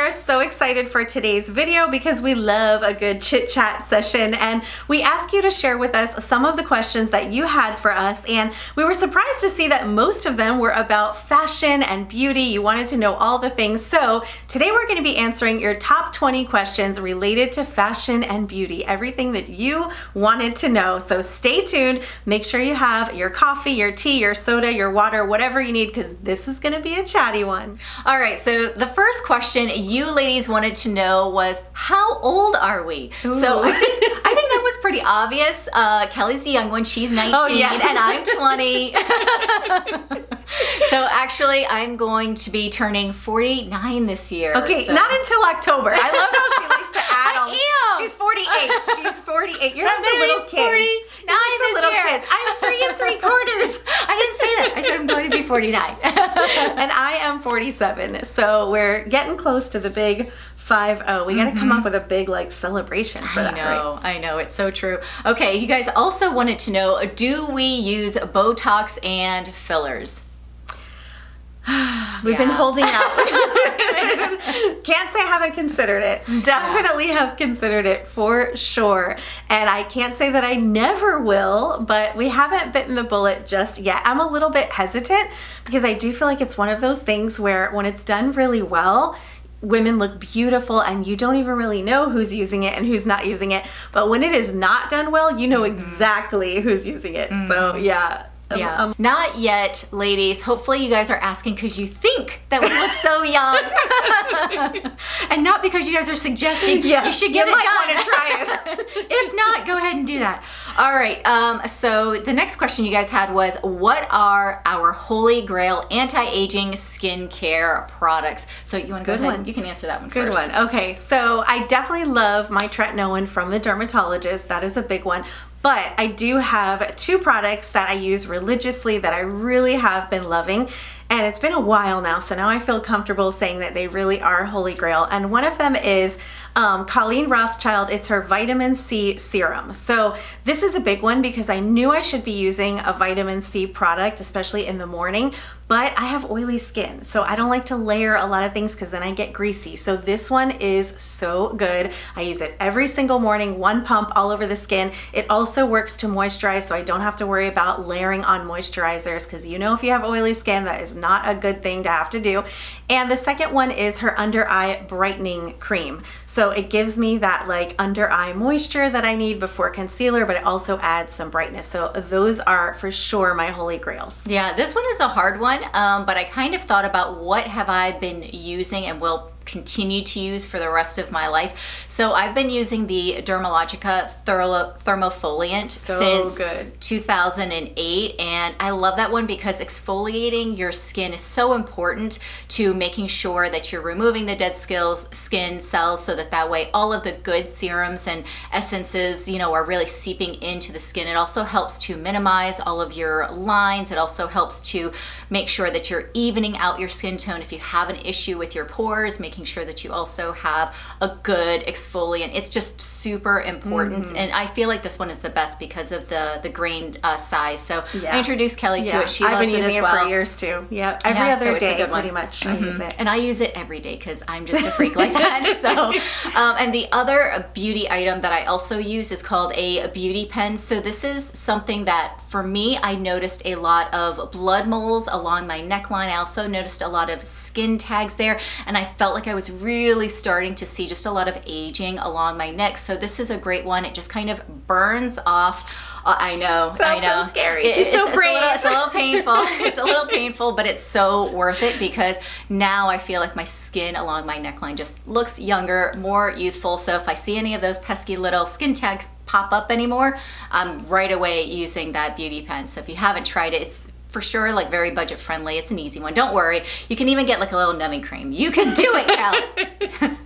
are so excited for today's video because we love a good chit chat session, and we ask you to share with us some of the questions that you had for us, and we were surprised to see that most of them were about fashion and beauty. You wanted to know all the things. So today we're going to be answering your top 20 questions related to fashion and beauty, everything that you wanted to know. So stay tuned. Make sure you have your coffee, your tea, your soda, your water, whatever you need, because this is going to be a chatty one. All right, so the first question you ladies wanted to know was, how old are we? Ooh. So I think that was pretty obvious. Kelly's the young one. She's 19 and I'm 20. So actually, I'm going to be turning 49 this year. Okay, so. not until October. I love how she likes to add on. I am. She's 48. She's 48. You're not the little kids. 49 the little year. kids. I'm 3 3/4. I didn't say that. I said I'm going to be 49. And I am 47. So we're getting close to the big 5-0. We got to come up with a big celebration for that, right? I know. It's so true. Okay, you guys also wanted to know, do we use Botox and fillers? We've been holding out. Can't say I haven't considered it. Definitely have considered it for sure. And I can't say that I never will, but we haven't bitten the bullet just yet. I'm a little bit hesitant because I do feel like it's one of those things where when it's done really well, women look beautiful and you don't even really know who's using it and who's not using it. But when it is not done well, you know exactly who's using it. So yeah. Not yet, ladies. Hopefully you guys are asking because you think that we look so young. And not because you guys are suggesting you should get it done. Want to try it. If not, go ahead and do that. All right, so the next question you guys had was, what are our holy grail anti-aging skincare products? So you want to go ahead? You can answer that one first. Good one. Okay, so I definitely love my tretinoin from the dermatologist. That is a big one. But I do have two products that I use religiously that I really have been loving. And it's been a while now, so now I feel comfortable saying that they really are holy grail. And one of them is Colleen Rothschild. It's her vitamin C serum. So this is a big one because I knew I should be using a vitamin C product, especially in the morning, but I have oily skin, so I don't like to layer a lot of things because then I get greasy. So this one is so good. I use it every single morning, one pump all over the skin. It also works to moisturize, so I don't have to worry about layering on moisturizers, because you know if you have oily skin, that is not a good thing to have to do. And the second one is her under eye brightening cream. So it gives me that under eye moisture that I need before concealer, but it also adds some brightness. So those are for sure my holy grails. Yeah, this one is a hard one, but I kind of thought about what have I been using and will continue to use for the rest of my life. So I've been using the Dermalogica Thermofoliant since 2008, and I love that one because exfoliating your skin is so important to making sure that you're removing the dead skin cells, so that way all of the good serums and essences, are really seeping into the skin. It also helps to minimize all of your lines. It also helps to make sure that you're evening out your skin tone if you have an issue with your pores, making sure that you also have a good exfoliant. It's just super important. And I feel like this one is the best because of the grain size. So I introduced Kelly to it. She loves it as well. I've been using it for years too. Yeah, every other day pretty much I use it. And I use it every day because I'm just a freak like that. So, and the other beauty item that I also use is called a beauty pen. So this is something that for me, I noticed a lot of blood moles along my neckline. I also noticed a lot of skin tags there, and I felt like I was really starting to see just a lot of aging along my neck. So this is a great one. It just kind of burns off. I know. So scary. She's so brave. It's a little painful. It's a little painful, but it's so worth it because now I feel like my skin along my neckline just looks younger, more youthful. So if I see any of those pesky little skin tags pop up anymore, I'm right away using that beauty pen. So if you haven't tried it, it's for sure very budget friendly. It's an easy one. Don't worry. You can even get a little numbing cream. You can do it, Kelly.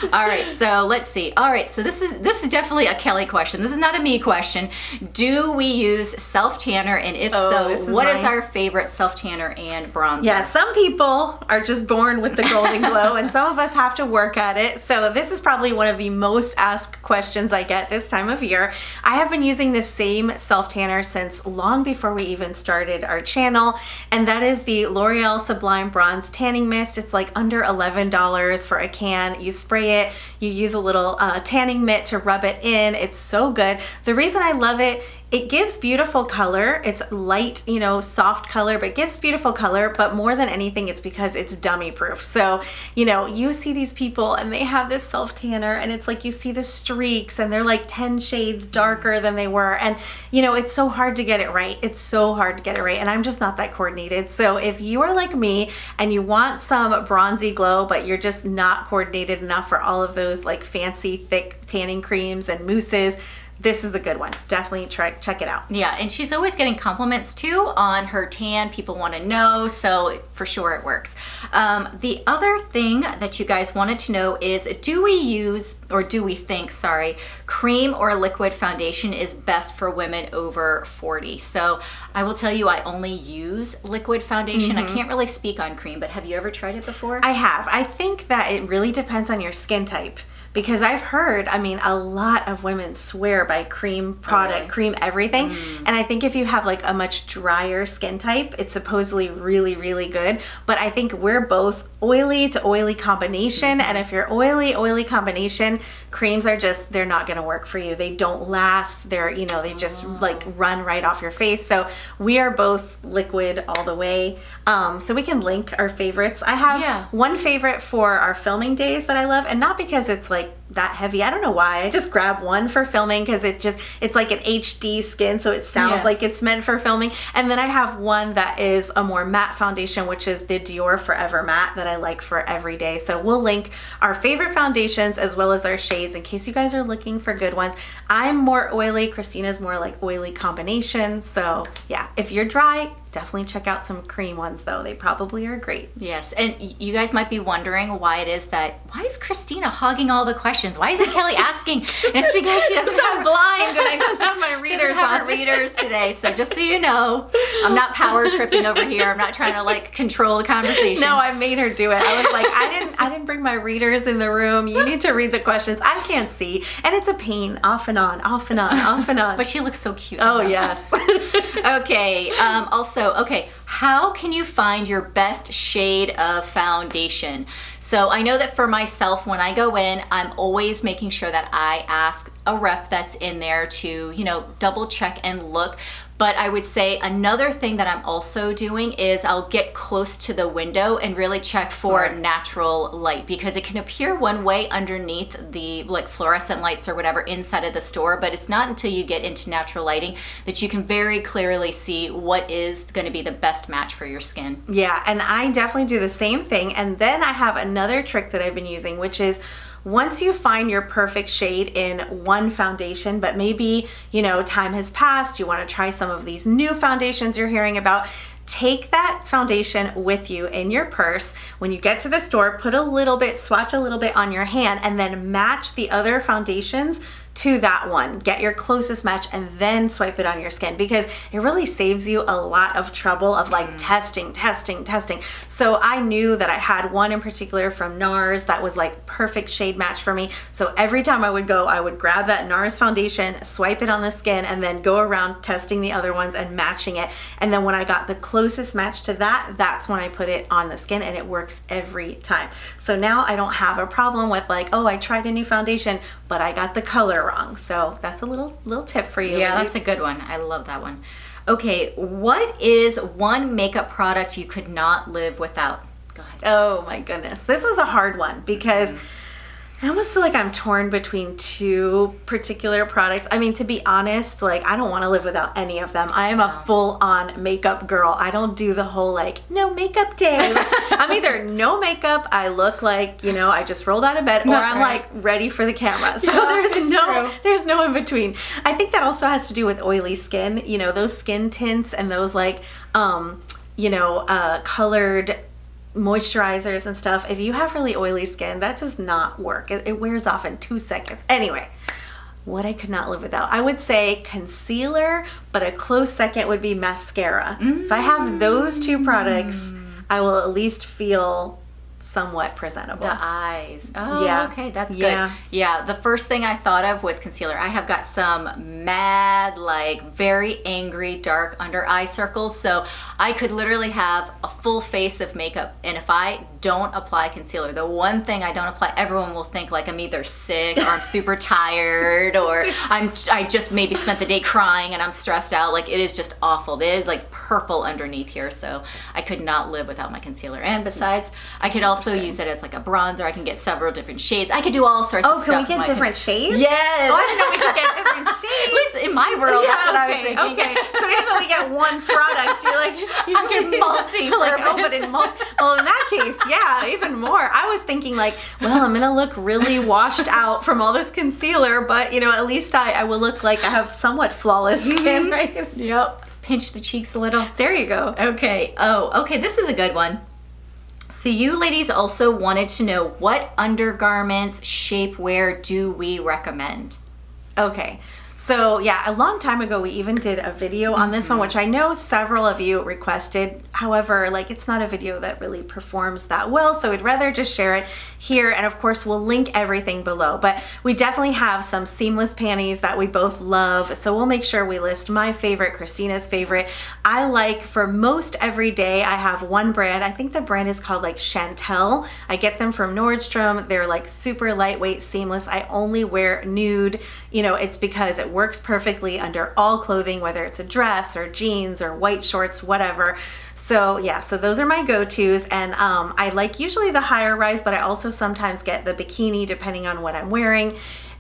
All right, so let's see. All right, so this is definitely a Kelly question. This is not a me question. Do we use self-tanner, and if so, what is our favorite self-tanner and bronzer? Yeah, some people are just born with the golden glow, and some of us have to work at it. So this is probably one of the most asked questions I get this time of year. I have been using the same self-tanner since long before we even started our channel. channel, and that is the L'Oreal Sublime Bronze Tanning Mist. It's like under $11 for a can. You spray it, you use a little tanning mitt to rub it in. It's so good. The reason I love it, it gives beautiful color. It's light, you know, soft color, but it gives beautiful color. But more than anything, it's because it's dummy proof. So, you know, you see these people and they have this self tanner, and it's like you see the streaks and they're like 10 shades darker than they were. And, you know, it's so hard to get it right. It's so hard to get it right. And I'm just not that coordinated. So if you are like me and you want some bronzy glow, but you're just not coordinated enough for all of those like fancy thick tanning creams and mousses, this is a good one. Definitely check it out. Yeah, and she's always getting compliments too on her tan. People want to know, so for sure it works. The other thing that you guys wanted to know is, do we think, cream or liquid foundation is best for women over 40? So I will tell you, I only use liquid foundation. I can't really speak on cream, but have you ever tried it before? I have. I think that it really depends on your skin type. Because I've heard, I mean, a lot of women swear by cream product, cream everything. And I think if you have like a much drier skin type, it's supposedly really, really good. But I think we're both oily to oily combination. And if you're oily combination, creams are just, they're not gonna work for you. They don't last. They're, you know, they just like run right off your face. So we are both liquid all the way. So we can link our favorites. I have one favorite for our filming days that I love, and not because it's like that heavy. I don't know why. I just grab one for filming because it's like an HD skin, so it sounds like it's meant for filming. And then I have one that is a more matte foundation, which is the Dior Forever Matte that I like for every day. So we'll link our favorite foundations as well as our shades in case you guys are looking for good ones. I'm more oily. Christina's more like oily combinations. So yeah, if you're dry, definitely check out some cream ones though. They probably are great. Yes, and you guys might be wondering why is Christina hogging all the questions? Why isn't Kelly asking? And it's because she doesn't have blind and I don't have my readers on. Readers today. So just so you know, I'm not power tripping over here. I'm not trying to like control the conversation. No, I made her do it. I was like, I didn't bring my readers in the room. You need to read the questions. I can't see. And it's a pain, off and on, off and on, off and on. But she looks so cute. Oh, yes. Okay, how can you find your best shade of foundation? So I know that for myself, when I go in, I'm always making sure that I ask a rep that's in there to, you know, double check and look. But I would say another thing that I'm also doing is I'll get close to the window and really check for natural light, because it can appear one way underneath the like fluorescent lights or whatever inside of the store, but it's not until you get into natural lighting that you can very clearly see what is going to be the best match for your skin. Yeah, and I definitely do the same thing. And then I have another trick that I've been using, which is once you find your perfect shade in one foundation, but maybe, you know, time has passed, you want to try some of these new foundations you're hearing about, take that foundation with you in your purse. When you get to the store, put a little bit, swatch a little bit on your hand, and then match the other foundations to that one. Get your closest match and then swipe it on your skin, because it really saves you a lot of trouble of like testing. So I knew that I had one in particular from NARS that was like perfect shade match for me. So every time I would go, I would grab that NARS foundation, swipe it on the skin, and then go around testing the other ones and matching it. And then when I got the closest match to that, that's when I put it on the skin, and it works every time. So now I don't have a problem with like, oh, I tried a new foundation, but I got the color wrong. So that's a little tip for you. Yeah, that's a good one. I love that one. Okay, what is one makeup product you could not live without? Go ahead. Oh my goodness. This was a hard one because I almost feel like I'm torn between two particular products. I mean, to be honest, like I don't want to live without any of them. I am a full-on makeup girl. I don't do the whole like no makeup day. I'm either no makeup, I look like, you know, I just rolled out of bed, or I'm like ready for the camera. So there's no in between. I think that also has to do with oily skin. You know, those skin tints and those like colored moisturizers and stuff. If you have really oily skin, that does not work. It wears off in 2 seconds. Anyway, what I could not live without, I would say concealer, but a close second would be mascara. If I have those two products, I will at least feel somewhat presentable. The eyes. Oh, Yeah. okay, that's Yeah. good. Yeah, the first thing I thought of was concealer. I have got some mad, like very angry, dark under eye circles. So I could literally have a full face of makeup, and if I don't apply concealer, the one thing I don't apply, everyone will think like I'm either sick or I'm super tired or I just maybe spent the day crying and I'm stressed out. Like, it is just awful. It is like purple underneath here, so I could not live without my concealer. And besides, I could also use it as like a bronzer. I can get several different shades. I could do all sorts of stuff. Oh, can we get different shades? Yes. Oh, I didn't know we could get different shades. At least in my world, that's what I was thinking. Okay, so even though we get one product, you're like, I can like, oh, but well, in that case, yeah, even more. I was thinking like, well, I'm gonna look really washed out from all this concealer, but at least I will look like I have somewhat flawless skin, right? Yep. Pinch the cheeks a little. There you go. Okay. Oh, okay. This is a good one. So you ladies also wanted to know, what undergarments, shapewear do we recommend? Okay. So yeah, a long time ago we even did a video on this one, which I know several of you requested. However, like, it's not a video that really performs that well, so we'd rather just share it here, and of course we'll link everything below. But we definitely have some seamless panties that we both love, so we'll make sure we list my favorite, Christina's favorite. I like, for most everyday, I have one brand. I think the brand is called like Chantel. I get them from Nordstrom. They're like super lightweight, seamless. I only wear nude. It's because it works perfectly under all clothing, whether it's a dress or jeans or white shorts, whatever. So yeah, so those are my go-tos, and I like usually the higher rise, but I also sometimes get the bikini depending on what I'm wearing.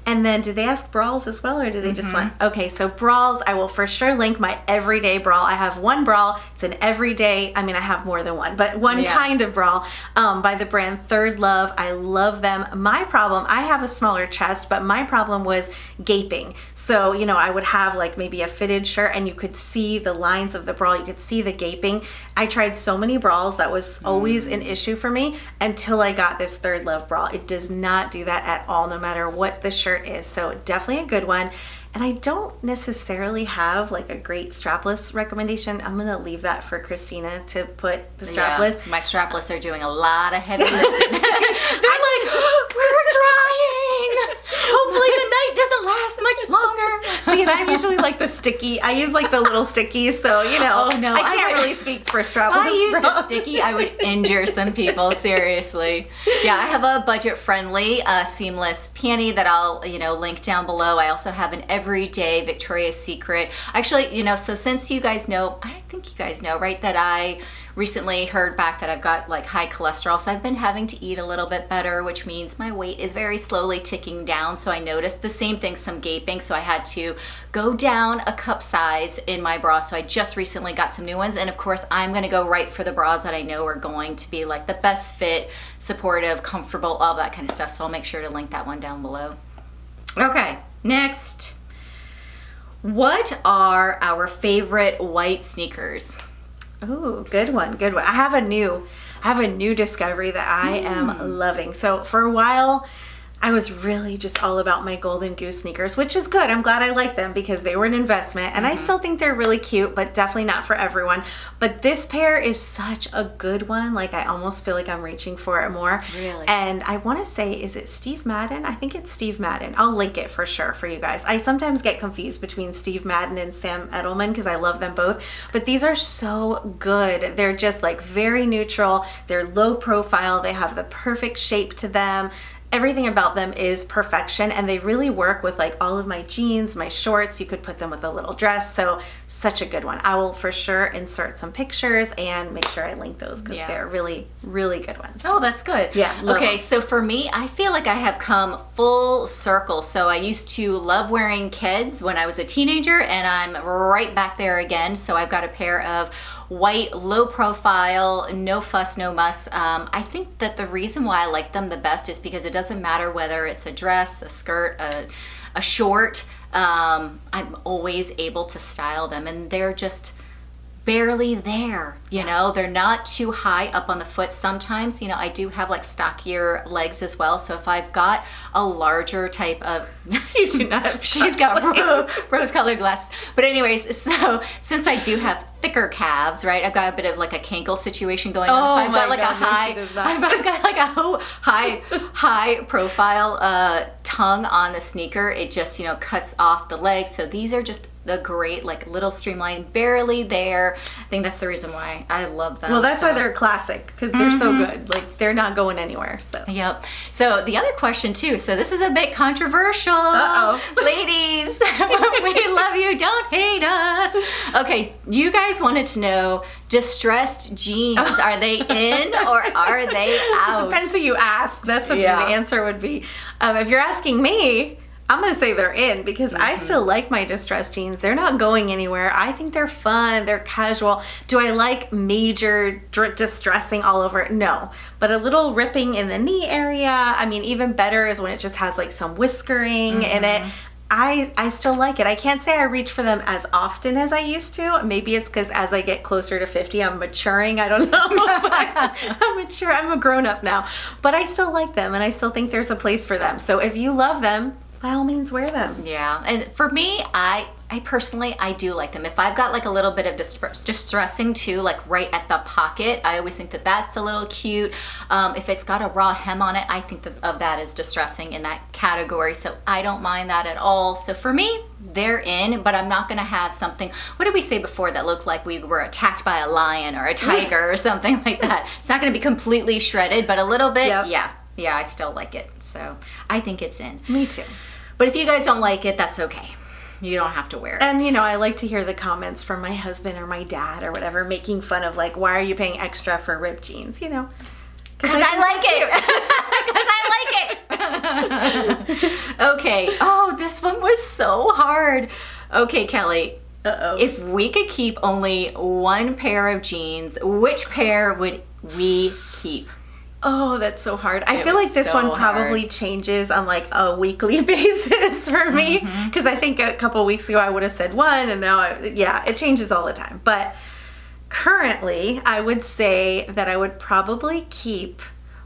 And then, did they ask bras as well, or do they just want? Okay, so bras, I will for sure link my everyday bra. I have one bra. It's an everyday. I mean, I have more than one, but one kind of bra by the brand Third Love. I love them. My problem, I have a smaller chest, but my problem was gaping. So I would have like maybe a fitted shirt, and you could see the lines of the bra. You could see the gaping. I tried so many bras. That was always an issue for me until I got this Third Love bra. It does not do that at all, no matter what the shirt is. So definitely a good one. And I don't necessarily have like a great strapless recommendation. I'm gonna leave that for Christina to put the strapless. Yeah, my strapless are doing a lot of heavy lifting. They're like, we're trying. Hopefully the night doesn't last much longer. See, and I'm usually like the sticky. I use like the little stickies, so Oh no, I can't really speak for strapless. If I used a sticky, I would injure some people, seriously. Yeah, I have a budget-friendly seamless panty that I'll link down below. I also have an everyday Victoria's Secret. Actually, so since you guys know, I think you guys know, right, that I recently heard back that I've got like high cholesterol, so I've been having to eat a little bit better, which means my weight is very slowly ticking down. So I noticed the same thing, some gaping, so I had to go down a cup size in my bra. So I just recently got some new ones, and of course I'm going to go right for the bras that I know are going to be like the best fit, supportive, comfortable, all that kind of stuff. So I'll make sure to link that one down below. Okay, next. What are our favorite white sneakers? Ooh, good one, good one. I have a new discovery that I am loving. So for a while, I was really just all about my Golden Goose sneakers, which is good. I'm glad I like them because they were an investment, and I still think they're really cute, but definitely not for everyone. But this pair is such a good one. Like, I almost feel like I'm reaching for it more. Really? And I want to say, is it Steve Madden? I think it's Steve Madden. I'll link it for sure for you guys. I sometimes get confused between Steve Madden and Sam Edelman because I love them both, but these are so good. They're just like very neutral. They're low profile. They have the perfect shape to them. Everything about them is perfection, and they really work with like all of my jeans, my shorts. You could put them with a little dress, so such a good one. I will for sure insert some pictures and make sure I link those because they're really, really good ones. Oh, that's good. Yeah. Okay, so for me, I feel like I have come full circle. So I used to love wearing Keds when I was a teenager, and I'm right back there again. So I've got a pair of white, low profile, no fuss, no muss. I think that the reason why I like them the best is because it doesn't matter whether it's a dress, a skirt, a short. I'm always able to style them, and they're just barely there, you know, they're not too high up on the foot. Sometimes, you know, I do have like stockier legs as well. So if I've got a larger type of, You do not have she's got rose colored glasses. But anyways, so since I do have thicker calves, right, I've got a bit of like a cankle situation going on. Oh, If I've got my like God, a no, high, she does not. I've got like a high profile tongue on the sneaker, it just, you know, cuts off the legs. So these are just a great like little streamline, barely there. I think that's the reason why I love them. Well, that's why they're a classic, because they're so good. Like, they're not going anywhere. So Yep. So the other question too, so this is a bit controversial. Ladies, we love you, don't hate us. Okay, you guys wanted to know, distressed jeans, are they in or are they out? It depends who you ask. That's what the answer would be. If you're asking me, I'm going to say they're in, because I still like my distressed jeans. They're not going anywhere. I think they're fun. They're casual. Do I like major distressing all over? No. But a little ripping in the knee area. I mean, even better is when it just has like some whiskering in it. I still like it. I can't say I reach for them as often as I used to. Maybe it's because as I get closer to 50, I'm maturing. I don't know. I'm mature. I'm a grown up now. But I still like them, and I still think there's a place for them. So if you love them, by all means, wear them. Yeah, and for me, I personally, I do like them. If I've got like a little bit of distressing too, like right at the pocket, I always think that that's a little cute. If it's got a raw hem on it, I think of that as distressing in that category. So I don't mind that at all. So for me, they're in, but I'm not gonna have something, what did we say before, that looked like we were attacked by a lion or a tiger or something like that. It's not gonna be completely shredded, but a little bit, yeah, I still like it. So I think it's in. Me too. But if you guys don't like it, that's okay. You don't have to wear it. And, you know, I like to hear the comments from my husband or my dad or whatever, making fun of, like, why are you paying extra for ripped jeans, you know? Because I like it. Because I like it. Okay. Oh, this one was so hard. Okay, Kelly. If we could keep only one pair of jeans, which pair would we keep? Oh, that's so hard. I feel like this one probably changes on like a weekly basis for me, because I think a couple weeks ago I would have said one, and now it changes all the time. But currently, I would say that I would probably keep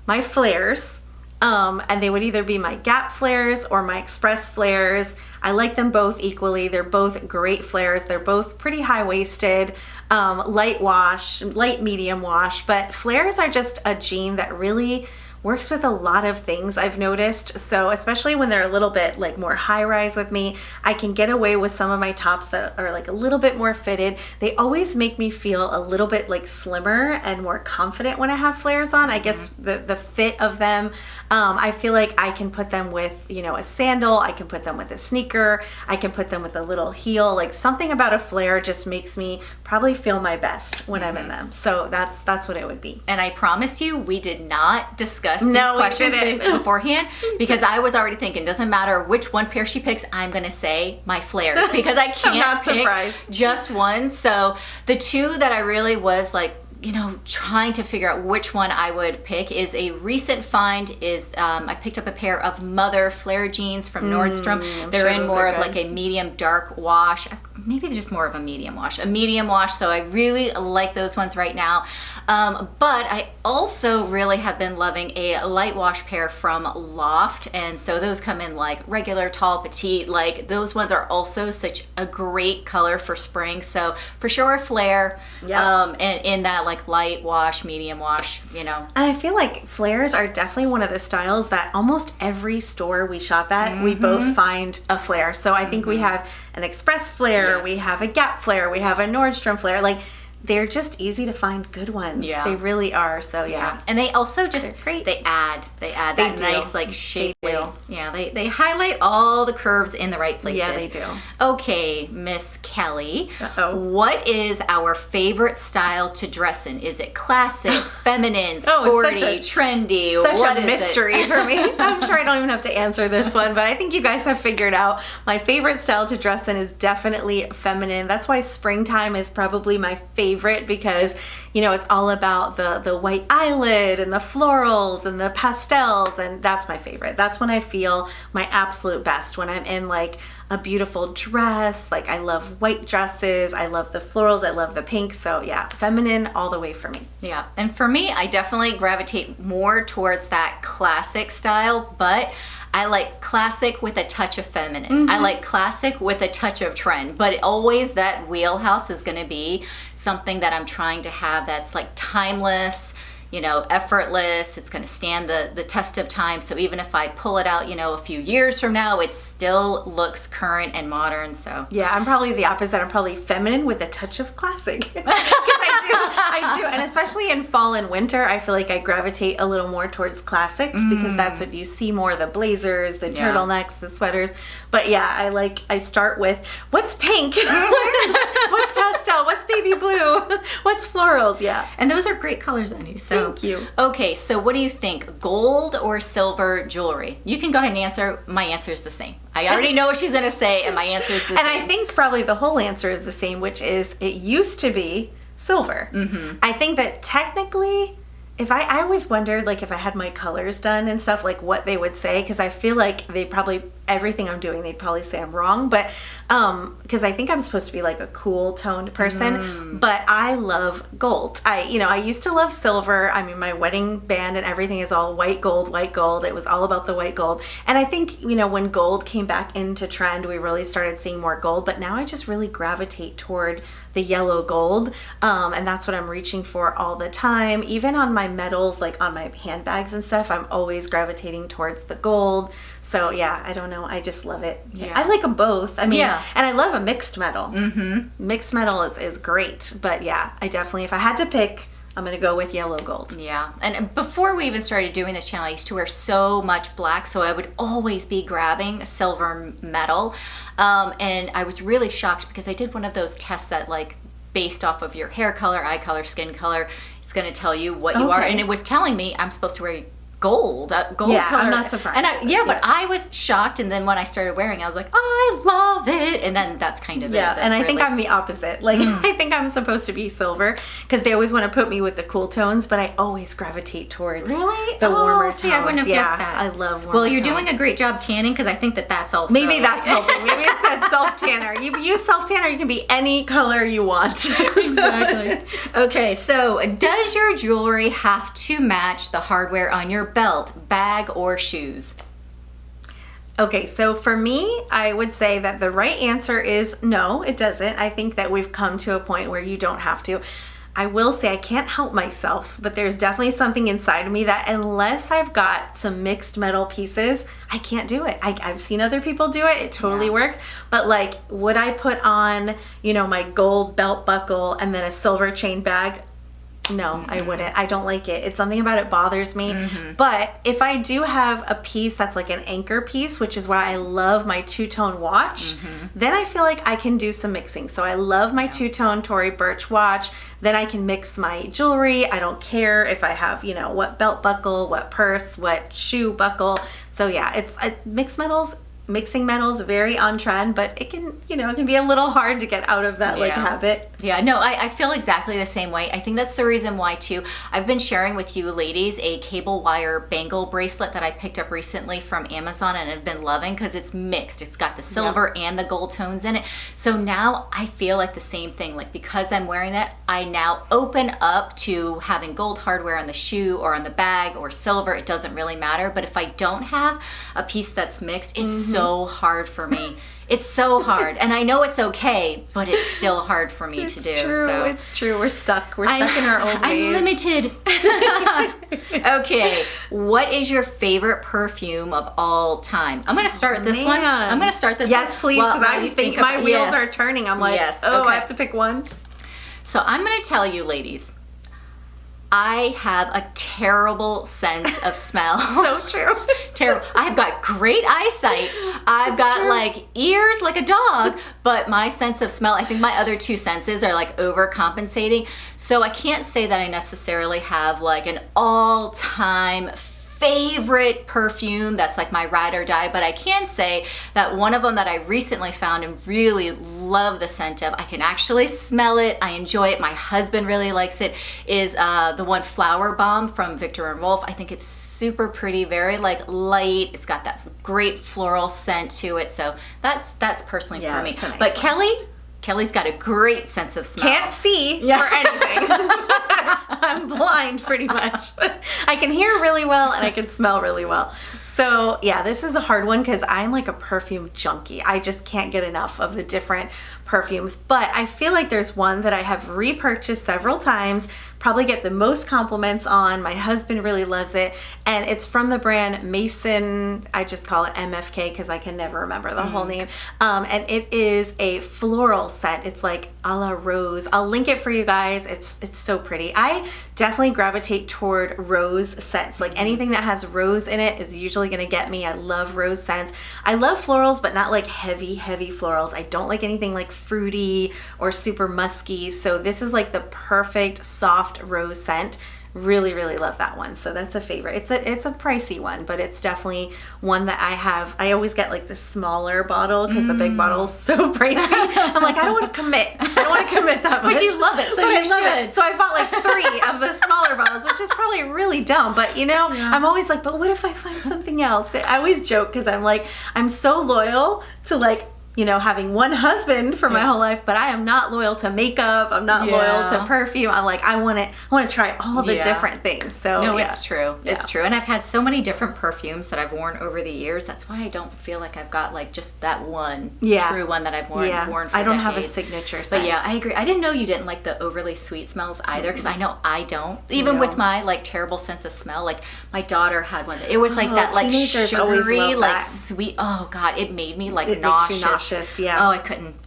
my flares, and they would either be my Gap flares or my Express flares. I like them both equally. They're both great flares. They're both pretty high-waisted, light wash, light medium wash, but flares are just a jean that really works with a lot of things, I've noticed. So especially when they're a little bit like more high-rise with me, I can get away with some of my tops that are like a little bit more fitted. They always make me feel a little bit like slimmer and more confident when I have flares on. I guess the fit of them, I feel like I can put them with, you know, a sandal, I can put them with a sneaker, I can put them with a little heel. Like, something about a flare just makes me probably feel my best when I'm in them. So that's what it would be. And I promise you, we did not discuss these questions beforehand, because I was already thinking, doesn't matter which one pair she picks, I'm gonna say my flares, because I can't pick just one. So the two that I really was like, you know, trying to figure out which one I would pick is a recent find is I picked up a pair of Mother flare jeans from Nordstrom. They're in more of like a medium dark wash. Maybe just more of a medium wash. So I really like those ones right now. But I also really have been loving a light wash pair from Loft. And so those come in like regular, tall, petite. Like, those ones are also such a great color for spring. So for sure, flare. And in that like light wash, medium wash, you know. And I feel like flares are definitely one of the styles that almost every store we shop at, we both find a flare. So I think we have an Express flare, we have a Gap flare, we have a Nordstrom flare. Like, they're just easy to find good ones. Yeah. They really are. So yeah. And they also just they add that nice like shape. Yeah, they highlight all the curves in the right places. Yeah, they do. Okay, Miss Kelly. What is our favorite style to dress in? Is it classic, feminine, sporty, trendy? Such a mystery for me. I'm sure I don't even have to answer this one, but I think you guys have figured out my favorite style to dress in is definitely feminine. That's why springtime is probably my favorite favorite because, you know, it's all about the white eyelid and the florals and the pastels, and that's my favorite. That's when I feel my absolute best, when I'm in like a beautiful dress. Like I love white dresses, I love the florals, I love the pink. So yeah, feminine all the way for me. Yeah, and for me, I definitely gravitate more towards that classic style, but I like classic with a touch of feminine. I like classic with a touch of trend, but always that wheelhouse is going to be something that I'm trying to have that's like timeless, you know, effortless. It's going to stand the test of time. So even if I pull it out, you know, a few years from now, it still looks current and modern. So yeah, I'm probably the opposite. I'm probably feminine with a touch of classic. I do. And especially in fall and winter, I feel like I gravitate a little more towards classics because that's what you see more, the blazers, the turtlenecks, the sweaters. But yeah, I start with what's pink, what's pastel, what's baby blue, what's florals. Yeah. And those are great colors on you. So thank you. Okay, so what do you think? Gold or silver jewelry? You can go ahead and answer. My answer is the same. I already know what she's going to say, and my answer is the same. And I think probably the whole answer is the same, which is it used to be silver. I think that technically, if I always wondered like if I had my colors done and stuff, like what they would say, because I feel like they probably, everything I'm doing, they'd probably say I'm wrong, but because I think I'm supposed to be like a cool toned person, but I love gold. I used to love silver. I mean, my wedding band and everything is all white gold. It was all about the white gold. And I think, you know, when gold came back into trend, we really started seeing more gold, but now I just really gravitate toward the yellow gold, and that's what I'm reaching for all the time. Even on my medals, like on my handbags and stuff, I'm always gravitating towards the gold. So yeah, I don't know, I just love it. Yeah. I like them both. I mean, and I love a mixed metal. Mixed metal is great, but yeah, I definitely, if I had to pick, I'm gonna go with yellow gold. Yeah, and before we even started doing this channel, I used to wear so much black, so I would always be grabbing silver metal. And I was really shocked because I did one of those tests that like based off of your hair color, eye color, skin color, it's gonna tell you what you are. And it was telling me I'm supposed to wear gold color. I'm not surprised. And but I was shocked, and then when I started wearing it, I was like, I love it, and then that's kind of it. And I think I'm the opposite. Like I think I'm supposed to be silver because they always want to put me with the cool tones, but I always gravitate towards the warmer tones. See, I wouldn't have guessed that. I love warmer Well, you're tones. doing a great job tanning because I think that's also maybe that's helping. Maybe it's that self tanner. You use self tanner, you can be any color you want. Exactly. Okay, so does your jewelry have to match the hardware on your belt, bag, or shoes? Okay, so for me, I would say that the right answer is no, it doesn't. I think that we've come to a point where you don't have to. I will say I can't help myself, but there's definitely something inside of me that unless I've got some mixed metal pieces, I can't do it. I've seen other people do it. It totally works. But like, would I put on, you know, my gold belt buckle and then a silver chain bag? No, I wouldn't. I don't like it. It's something about it bothers me. But if I do have a piece that's like an anchor piece, which is why I love my two-tone watch, then I feel like I can do some mixing. So I love my two-tone Tory Burch watch. Then I can mix my jewelry. I don't care if I have, you know, what belt buckle, what purse, what shoe buckle. So yeah, it's mixed metals. Mixing metals, very on trend, but it can, you know, it can be a little hard to get out of that like habit. Yeah, no, I feel exactly the same way. I think that's the reason why too. I've been sharing with you ladies a cable wire bangle bracelet that I picked up recently from Amazon and have been loving because it's mixed. It's got the silver and the gold tones in it. So now I feel like the same thing. Like because I'm wearing that, I now open up to having gold hardware on the shoe or on the bag or silver. It doesn't really matter. But if I don't have a piece that's mixed, it's so hard for me. It's so hard, and I know it's okay, but it's still hard for me to do. True. So it's true. We're stuck. We're stuck in our old ways. I'm limited. Okay, what is your favorite perfume of all time? I'm going to start with this one. I'm going to start this one. Yes, please, because I think my wheels are turning. I'm like, I have to pick one. So I'm going to tell you, ladies, I have a terrible sense of smell. So true. Terrible. I've got great eyesight. I've got like ears like a dog, but my sense of smell, I think my other two senses are like overcompensating. So I can't say that I necessarily have like an all-time favorite perfume that's like my ride or die, but I can say that one of them that I recently found and really love the scent of, I can actually smell it, I enjoy it, my husband really likes it, is the one Flower Bomb from Viktor and Rolf. I think it's super pretty, very like light. It's got that great floral scent to it. So that's personally for me. Nice but Kelly's got a great sense of smell. Can't see or anything. I'm blind pretty much. I can hear really well and I can smell really well. So yeah, this is a hard one because I'm like a perfume junkie. I just can't get enough of the different perfumes, but I feel like there's one that I have repurchased several times, probably get the most compliments on. My husband really loves it, and it's from the brand Mason. I just call it MFK because I can never remember the whole name. And it is a floral scent. It's like a la rose. I'll link it for you guys. It's so pretty. I definitely gravitate toward rose scents. Like anything that has rose in it is usually going to get me. I love rose scents. I love florals, but not like heavy florals. I don't like anything like fruity or super musky. So this is like the perfect soft rose scent. Really love that one. So that's a favorite. It's a pricey one, but it's definitely one that I have. I always get like the smaller bottle because the big bottle is so pricey. I'm like, I don't want to commit. I don't want to commit that much. But you love it, so you should. So I bought like 3 of the smaller bottles, which is probably really dumb. But you know, I'm always like, but what if I find something else? I always joke because I'm like, I'm so loyal to like, you know, having one husband for my whole life, but I am not loyal to makeup. I'm not loyal to perfume. I'm like, I want to try all the different things. So no, it's true. It's true. And I've had so many different perfumes that I've worn over the years. That's why I don't feel like I've got like just that one true one that I've worn for I don't decades. have a signature scent. But yeah, I agree. I didn't know you didn't like the overly sweet smells either, because I know I don't. Even with my like terrible sense of smell, like my daughter had one. It was like that like sugary, like sweet. Oh God, it made me like nauseous. Makes you nauseous. Yeah. Oh, I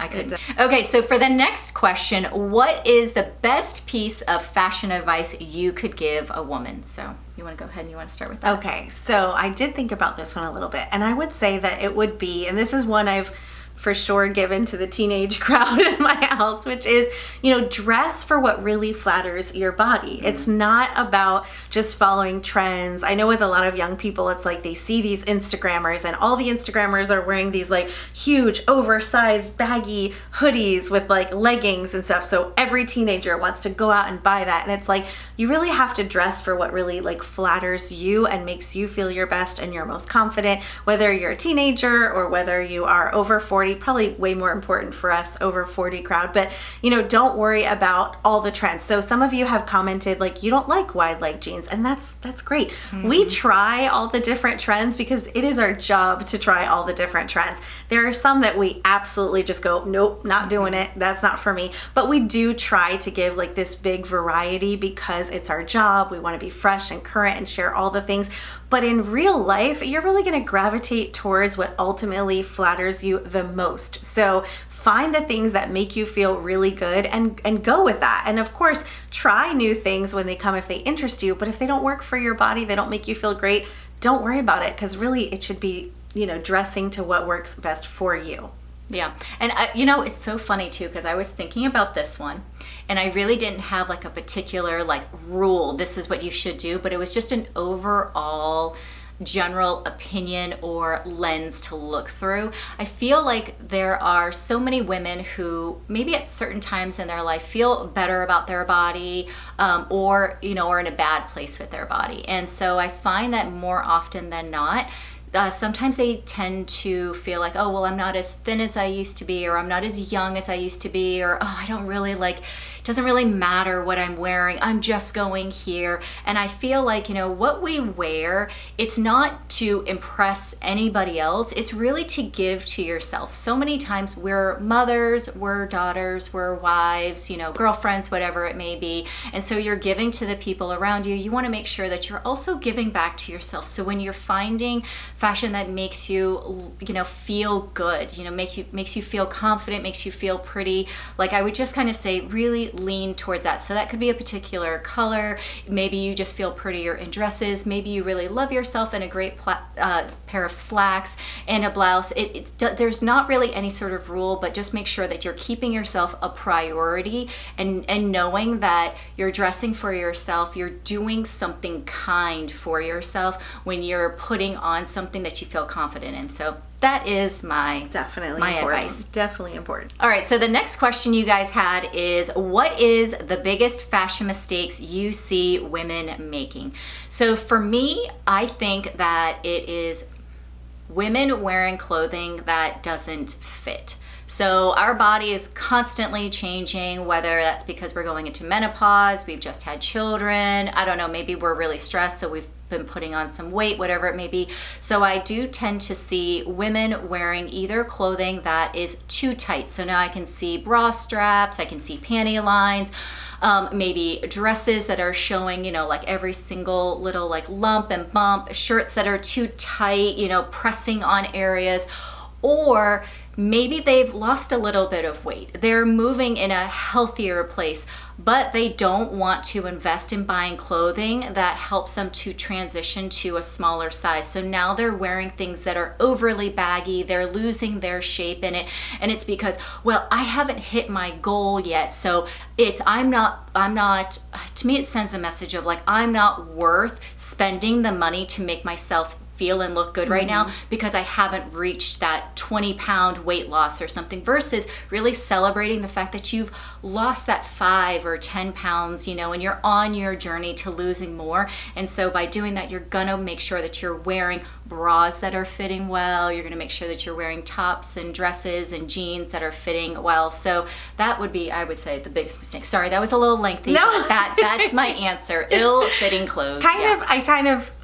couldn't. Okay, so for the next question, what is the best piece of fashion advice you could give a woman? So you want to go ahead and you want to start with that? Okay, so I did think about this one a little bit, and I would say that it would be, and this is one I've for sure given to the teenage crowd in my house, which is, you know, dress for what really flatters your body. It's not about just following trends. I know with a lot of young people, it's like they see these Instagrammers and all the Instagrammers are wearing these like huge oversized baggy hoodies with like leggings and stuff. So every teenager wants to go out and buy that. And it's like, you really have to dress for what really like flatters you and makes you feel your best and you're most confident, whether you're a teenager or whether you are over 40, probably way more important for us over 40 crowd. But you know, don't worry about all the trends. So some of you have commented like you don't like wide leg jeans, and that's great. We try all the different trends because it is our job to try all the different trends. There are some that we absolutely just go, nope, not doing it. That's not for me. But we do try to give like this big variety because it's our job. We want to be fresh and current and share all the things. But in real life, you're really going to gravitate towards what ultimately flatters you the most. So find the things that make you feel really good and go with that. And of course, try new things when they come if they interest you. But if they don't work for your body, they don't make you feel great, don't worry about it, because really it should be, you know, dressing to what works best for you. Yeah. And you know, it's so funny too, because I was thinking about this one and I really didn't have like a particular like rule, this is what you should do, but it was just an overall general opinion or lens to look through. I feel like there are so many women who maybe at certain times in their life feel better about their body, or, you know, are in a bad place with their body. And so I find that more often than not, sometimes they tend to feel like, oh, well, I'm not as thin as I used to be, or I'm not as young as I used to be, or, oh, I don't really like, it doesn't really matter what I'm wearing, I'm just going here. And I feel like, you know, what we wear, it's not to impress anybody else, it's really to give to yourself. So many times we're mothers, we're daughters, we're wives, you know, girlfriends, whatever it may be. And so you're giving to the people around you. You want to make sure that you're also giving back to yourself. So when you're finding fashion that makes you, you know, feel good, you know, makes you feel confident, makes you feel pretty, like I would just kind of say, really lean towards that. So that could be a particular color. Maybe you just feel prettier in dresses. Maybe you really love yourself in a great pair of slacks and a blouse. There's not really any sort of rule, but just make sure that you're keeping yourself a priority and knowing that you're dressing for yourself, you're doing something kind for yourself when you're putting on something that you feel confident in. So that is my advice. Definitely important. All right, so the next question you guys had is, what is the biggest fashion mistakes you see women making? So for me, I think that it is women wearing clothing that doesn't fit. So our body is constantly changing, whether that's because we're going into menopause, we've just had children, I don't know, maybe we're really stressed, so we've been putting on some weight, whatever it may be. So I do tend to see women wearing either clothing that is too tight. So now I can see bra straps, I can see panty lines, maybe dresses that are showing, you know, like every single little like lump and bump, shirts that are too tight, you know, pressing on areas, or maybe they've lost a little bit of weight. They're moving in a healthier place, but they don't want to invest in buying clothing that helps them to transition to a smaller size. So now they're wearing things that are overly baggy, they're losing their shape in it, and it's because, well, I haven't hit my goal yet, so I'm not, to me it sends a message of like, I'm not worth spending the money to make myself feel and look good right now because I haven't reached that 20-pound weight loss or something, versus really celebrating the fact that you've lost that 5 or 10 pounds, you know, and you're on your journey to losing more. And so by doing that, you're gonna make sure that you're wearing bras that are fitting well, you're gonna make sure that you're wearing tops and dresses and jeans that are fitting well. So that would be, I would say, the biggest mistake. Sorry, that was a little lengthy. No. But that's my answer. Ill-fitting clothes.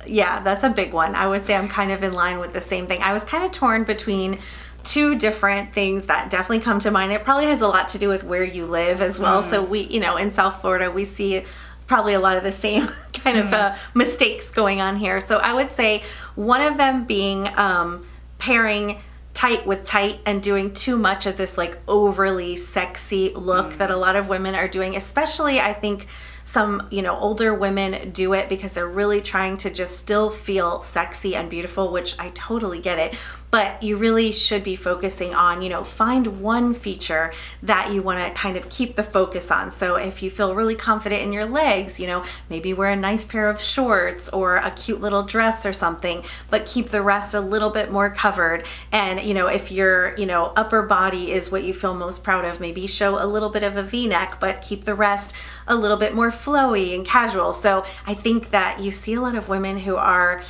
Yeah, that's a big one. I would say I'm kind of in line with the same thing. I was kind of torn between two different things that definitely come to mind. It probably has a lot to do with where you live as well. So we, you know, in South Florida, we see probably a lot of the same kind of mistakes going on here. So I would say one of them being pairing tight with tight and doing too much of this like overly sexy look that a lot of women are doing, especially I think some, you know, older women do it because they're really trying to just still feel sexy and beautiful, which I totally get it. But you really should be focusing on, you know, find one feature that you want to kind of keep the focus on. So if you feel really confident in your legs, you know, maybe wear a nice pair of shorts or a cute little dress or something, but keep the rest a little bit more covered. And, you know, if your, you know, upper body is what you feel most proud of, maybe show a little bit of a V-neck, but keep the rest a little bit more flowy and casual. So I think that you see a lot of women who are,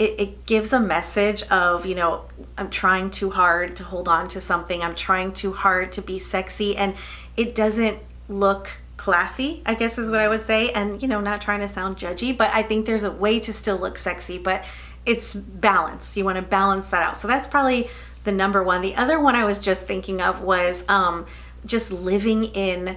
it gives a message of, you know, I'm trying too hard to hold on to something. I'm trying too hard to be sexy, and it doesn't look classy, I guess is what I would say. And, you know, not trying to sound judgy, but I think there's a way to still look sexy, but it's balance. You want to balance that out. So that's probably the number one. The other one I was just thinking of was just living in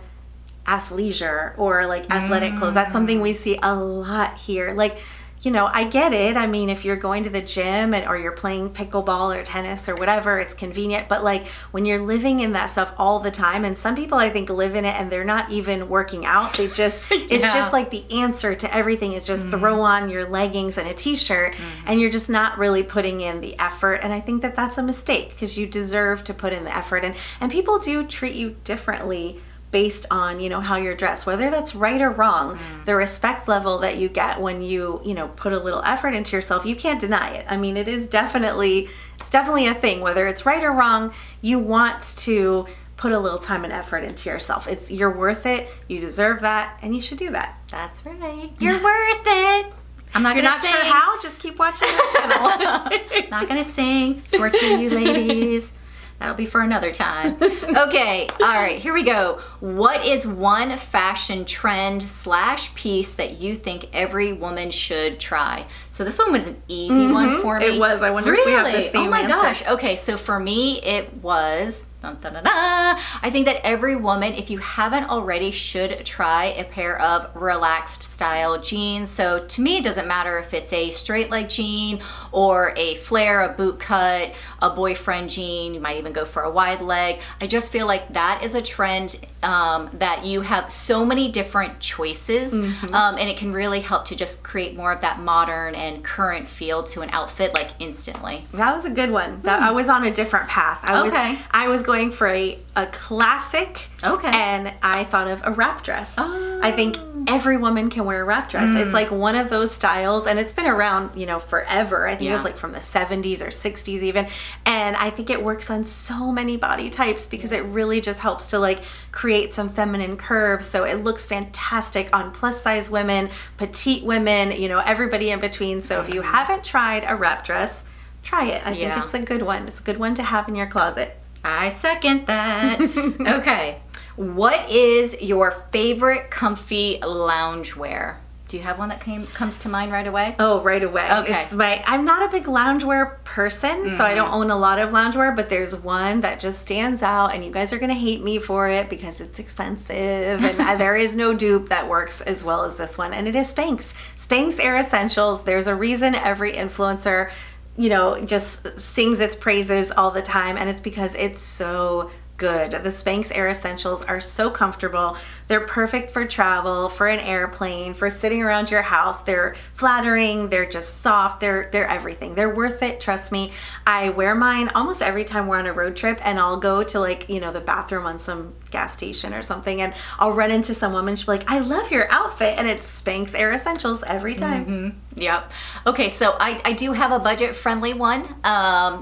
athleisure or like athletic clothes. That's something we see a lot here. Like, you know, I get it. I mean, if you're going to the gym or you're playing pickleball or tennis or whatever, it's convenient. But like when you're living in that stuff all the time, and some people I think live in it and they're not even working out. They just, it's just like the answer to everything is just throw on your leggings and a t-shirt and you're just not really putting in the effort. And I think that that's a mistake because you deserve to put in the effort. And people do treat you differently based on, you know, how you're dressed, whether that's right or wrong. The respect level that you get when you know, put a little effort into yourself, you can't deny it. I mean, it's definitely a thing, whether it's right or wrong. You want to put a little time and effort into yourself. You're worth it. You deserve that, and you should do that. That's right. You're worth it. I'm not You're gonna not sing. sure how? Just keep watching our channel. Not gonna sing. Torture you ladies. That'll be for another time. Okay, all right, here we go. What is one fashion trend / piece that you think every woman should try? So this one was an easy one for me. It was. I wonder if we have the same Oh my answer. gosh. Okay, so for me, it was Dun, dun, dun, dun. I think that every woman, if you haven't already, should try a pair of relaxed style jeans. So to me, it doesn't matter if it's a straight leg jean or a flare, a boot cut, a boyfriend jean. You might even go for a wide leg. I just feel like that is a trend that you have so many different choices, and it can really help to just create more of that modern and current feel to an outfit, like instantly. That was a good one. I was on a different path. I was going for a classic, and I thought of a wrap dress. I think every woman can wear a wrap dress. It's like one of those styles, and it's been around, you know, forever. I think it was like from the 70s or 60s even, and I think it works on so many body types because it really just helps to like create some feminine curves. So it looks fantastic on plus size women, petite women, you know, everybody in between. So if you haven't tried a wrap dress, try it. I think it's a good one. It's a good one to have in your closet. I second that. Okay. What is your favorite comfy loungewear? Do you have one that comes to mind right away? Oh, right away. Okay. I'm not a big loungewear person, so I don't own a lot of loungewear, but there's one that just stands out, and you guys are going to hate me for it because it's expensive, and there is no dupe that works as well as this one, and it is Spanx. Spanx Air Essentials. There's a reason every influencer, you know, just sings its praises all the time, and it's because it's so good. The Spanx Air Essentials are so comfortable. They're perfect for travel, for an airplane, for sitting around your house. They're flattering, they're just soft, they're everything. They're worth it, trust me. I wear mine almost every time we're on a road trip, and I'll go to, like, you know, the bathroom on some gas station or something, and I'll run into some woman, she'll be like, I love your outfit, and it's Spanx Air Essentials every time. Yep. Okay, so I do have a budget-friendly one.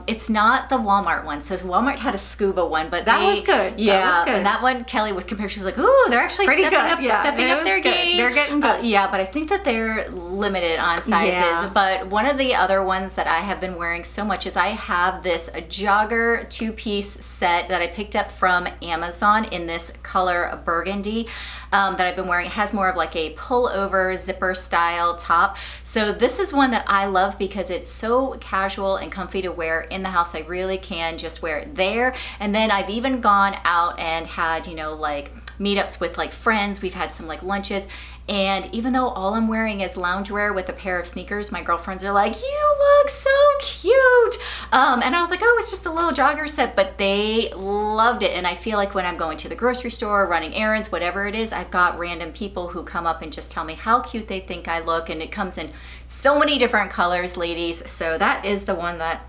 It's not the Walmart one. So Walmart had a scuba one, but that was good. Yeah, that was good. And that one, Kelly was compared. She's like, ooh, they're actually stepping up their game. They're getting good. Yeah, but I think that they're limited on sizes. Yeah. But one of the other ones that I have been wearing so much is I have this jogger two-piece set that I picked up from Amazon in this color burgundy that I've been wearing. It has more of like a pullover zipper style top. So this is one that I love because it's so casual and comfy to wear in the house. I really can just wear it there. And then I've even gone out and had, you know, like meetups with like friends. We've had some like lunches. And even though all I'm wearing is loungewear with a pair of sneakers, my girlfriends are like, you look so cute. And I was like, oh, it's just a little jogger set, but they loved it. And I feel like when I'm going to the grocery store, running errands, whatever it is, I've got random people who come up and just tell me how cute they think I look. And it comes in so many different colors, ladies. So that is the one that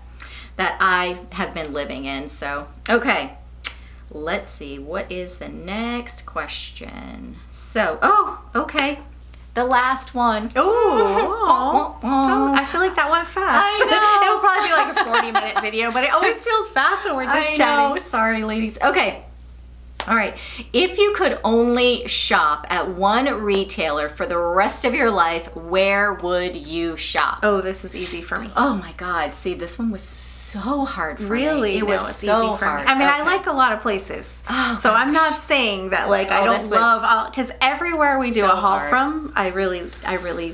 I have been living in. So, okay. Let's see, what is the next question? So, okay. The last one. Oh, I feel like that went fast. I know. It'll probably be like a 40-minute video, but it always feels fast when we're just chatting. Sorry, ladies. Okay. All right. If you could only shop at one retailer for the rest of your life, where would you shop? Oh, this is easy for me. Oh my God. See, this one was so hard for me. Really? It was so easy for hard. me. I mean, I like a lot of places. Oh, so I'm not saying that like I don't love, because everywhere we do a haul from, I really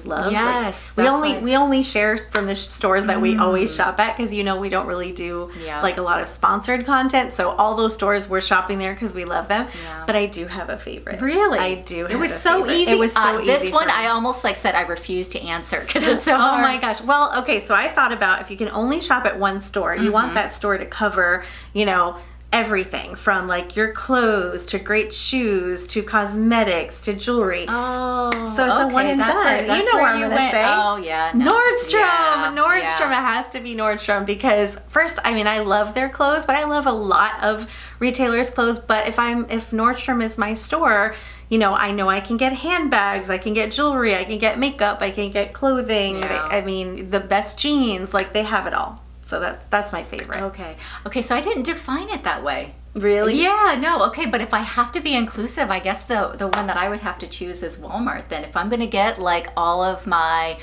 love. Yes. Like, we only share from the stores that we always shop at, because you know we don't really do like a lot of sponsored content. So all those stores, we're shopping there because we love them. Yeah. But I do have a favorite. Really? I do. It was so easy. It was so easy. This one I almost like said I refuse to answer because it's so hard. Oh my gosh. Well, okay, so I thought about if you can only shop at one store, you want that store to cover, you know, everything from like your clothes to great shoes to cosmetics to jewelry. Oh, so it's a one and done. You know where I'm going to say. Oh yeah, no. Nordstrom. Yeah, Nordstrom. It has to be Nordstrom because first, I mean, I love their clothes, but I love a lot of retailers' clothes. But if Nordstrom is my store, you know I can get handbags, I can get jewelry, I can get makeup, I can get clothing. Yeah. I mean, the best jeans, like they have it all. So that's my favorite. Okay, so I didn't define it that way. Really? Yeah, no, okay, but if I have to be inclusive, I guess the one that I would have to choose is Walmart then. If I'm going to get like all of my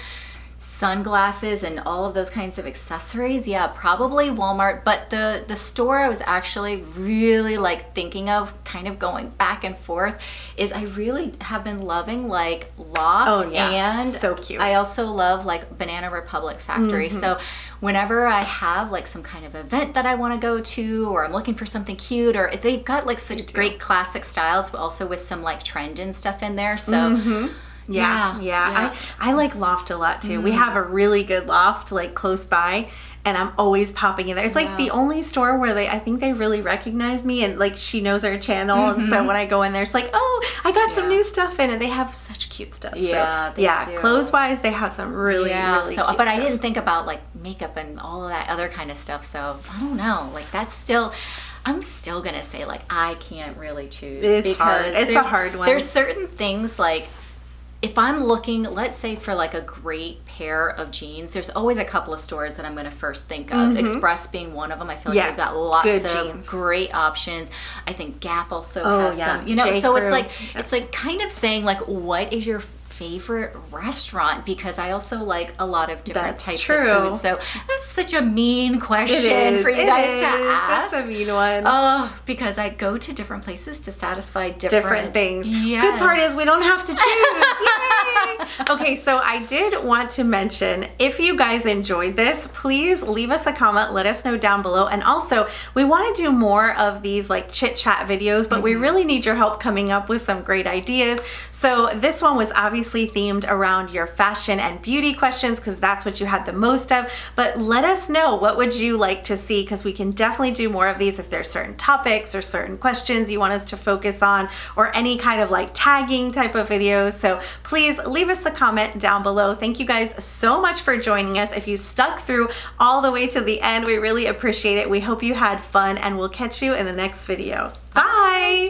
sunglasses and all of those kinds of accessories, yeah, probably Walmart. But the store I was actually really like thinking of kind of going back and forth is I really have been loving like Loft. Oh, yeah. And So cute. I also love like Banana Republic Factory. So whenever I have like some kind of event that I want to go to, or I'm looking for something cute, or they've got like such great classic styles, but also with some like trend and stuff in there. So yeah. I like Loft a lot too. We have a really good Loft like close by, and I'm always popping in there. It's like the only store where I think they really recognize me, and like she knows our channel, and so when I go in there, it's like, oh, I got some new stuff in, and they have such cute stuff. Yeah, so, yeah, clothes wise, they have some really cute but stuff. I didn't think about like makeup and all of that other kind of stuff. So I don't know, like that's still. I'm still gonna say like I can't really choose. It's hard. It's a hard one. There's certain things like, if I'm looking, let's say for like a great pair of jeans, there's always a couple of stores that I'm going to first think of. Express being one of them. I feel like they've got lots of jeans. Great options. I think Gap also has some, you know, J. so Crew. it's like kind of saying like, what is your favorite restaurant? Because I also like a lot of different types of food. So that's such a mean question for you guys to ask. That's a mean one. Oh, because I go to different places to satisfy different things. Yes. Good part is we don't have to choose. Yay! Okay, so I did want to mention, if you guys enjoyed this, please leave us a comment, let us know down below. And also, we want to do more of these like chit chat videos, but we really need your help coming up with some great ideas. So this one was obviously themed around your fashion and beauty questions, because that's what you had the most of. But let us know, what would you like to see, because we can definitely do more of these if there's certain topics or certain questions you want us to focus on, or any kind of like tagging type of videos. So please leave us a comment down below. Thank you guys so much for joining us. If you stuck through all the way to the end, we really appreciate it. We hope you had fun, and we'll catch you in the next video. Bye!